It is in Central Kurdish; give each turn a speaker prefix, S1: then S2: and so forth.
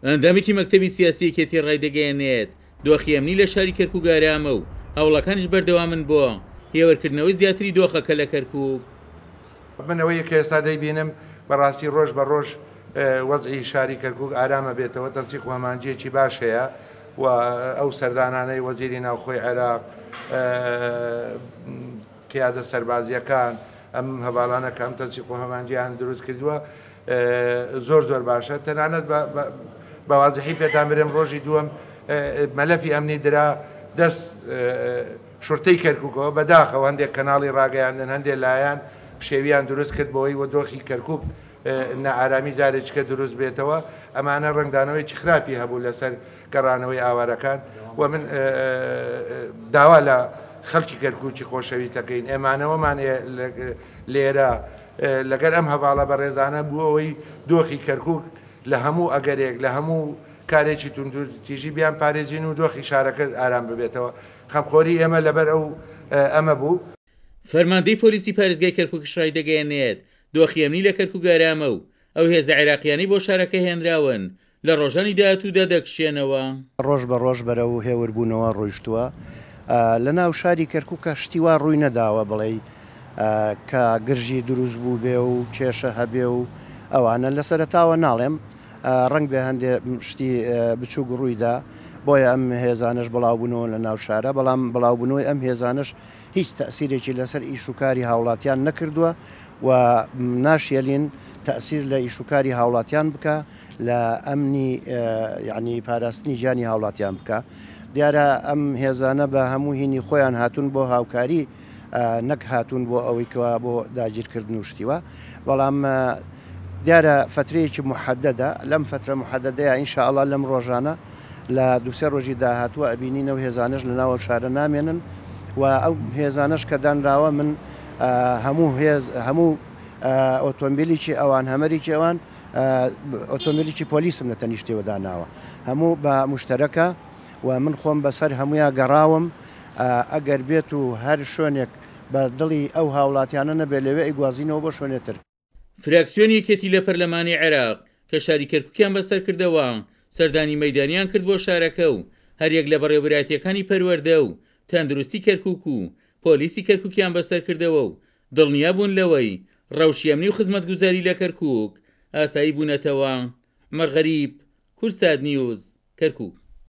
S1: ئەندامێکی مەکتەبی سیاسیەکێتی ڕایدەگەیەنێت دۆخی ئەمنی لە شاری کەرکووک گارامە و هەوڵەکانیش بەردەوامن بۆ هێوەرکردنەوەی زیاتری دۆخەکە لە کەرکووک.
S2: منەوەی کە ئێستا دەیبینم بەڕاستی ڕۆژ بە ڕۆژ وەزعی شاری کەرکووک ئارامە بێتەوە، تەنسیق و هەمانجیەکی باش هەیە و ئەو سەردانانەی وەزیری ناوخۆی عێراق، پیادە سەربازیەکان، ئەم هەواڵانە کە ئەم تەنسیق و هەمانجییان دروست کردووە زۆر زۆر باشە. تەنانەت بەوازحی پێتان برم ڕۆژی دووەم مەلەفی ئەمنی درا دەست شورتەی کەرکووکەوە بەداخەوە هەندێک کەناڵی ڕاگەیاندن هەندێک لایەن شێویان دروست کرد بۆەوەی وە دۆخی کەرکووک نەئارامی جارێککە دروست بێتەوە. ئەمانە ڕنگدانەوەی خراپی هەبوو لەسەر گەڕانەوەی ئاوارەکان و من داوا لە خەڵکی کەرکووکی خۆشەویستەکەین ئێمانەوەمان لێرە لەگەر ئەم هەواڵە بە ڕێزانە بوو ئەوەی دۆخی کەرکووک لە هەموو ئەگەرێک لە هەموو کارێکی توندتیژی بیان پارێزین و دۆخی شارەکە ئارام ببێتەوە. خەمخۆری ئێمە لەبەر ئەمە بوو.
S1: فەرماندەی پۆلیسی پارێزگای کەرکووک شای دەگەیەنێت دۆخی ئەمنی لە کەرکووک گارامە و ئەو هێزە عێراقیانی بۆ شارەکە هێنراون لە ڕۆژانی داهاتوودا دەکشێنەوە.
S3: ڕۆژ بە ڕۆژ بەرەو هێوربوونەوە ڕۆیشتووە لە ناو شاری کەرکووکە شتیوا ڕووی نەداوە بڵێ کە گرژی دروست بوو بێ و کێشە هەبێ و ئەوانە لە سەرەتاوە ناڵێم ڕنگ بێ هەندێک شتی بچووک ڕوویدا بۆیە ئەم هێزانش بڵاوبوونەوە لە ناو شارە، بەڵام بڵاوبوونەوەی ئەم هێزانش هیچ تەسیرێکی لەسەر ئیشوکاری هاوڵاتیان نەکردووە و ناشێلین تەسیر لە ئیشوکاری هاوڵاتیان بکە لە ئەمنی یعنی پاراستنی ژیانی هاوڵاتیان بکە. دیارە ئەم هێزانە بە هەموو هینی خۆیان هاتوون بۆ هاوکاری نەک هاتوون بۆ ئەوەی کەوا بۆ داگیرکردن و شتیوە، بەڵام دیارە فترەیەکی محەدەدە لەم فترە محەدەدەیە ئینشاءڵڵا لەم ڕۆژانە لە دووسێ ڕۆژی داهاتووە ئەبینینەوە هێزانش لە ناوە شارە نامێنن و ئەو هێزانش کە دانراوە من هەموو ئۆتۆمبیلیی ئەوان هەمەریکی ئەوان ئۆتۆمبیلیی پۆلیسم لە تەنیشتەوە داناوە هەموو بە مشتەرەکە و من خۆم بەسەر هەمویان گەڕاوم ئەگەر بێت و هەر شوێنێک بە دڵی ئەو هاوڵاتیانە نەبێت لەوێ ئیگوازینەوە بۆ شوێنێتر.
S1: فراکسیۆنی یەکێتی لە پەرلەمانی عێراق کە شاری کەرکووکیان بەسەر کردەوە سەردانی مەیدانیان کرد بۆ شارەکە و هەریەک لە بەڕێوەبرایەتیەکانی پەروەردە و تەندروستی کەرکووک و پۆلیسی کەرکووکیان بەسەر کردەوە و دڵنیا بوون لەوەی ڕەوشی ئەمنی و خزمەتگوزاری لە کەرکووک ئاسایی بوونەتەوە. مەرغەریب، کورسات نیوز، کەرکووک.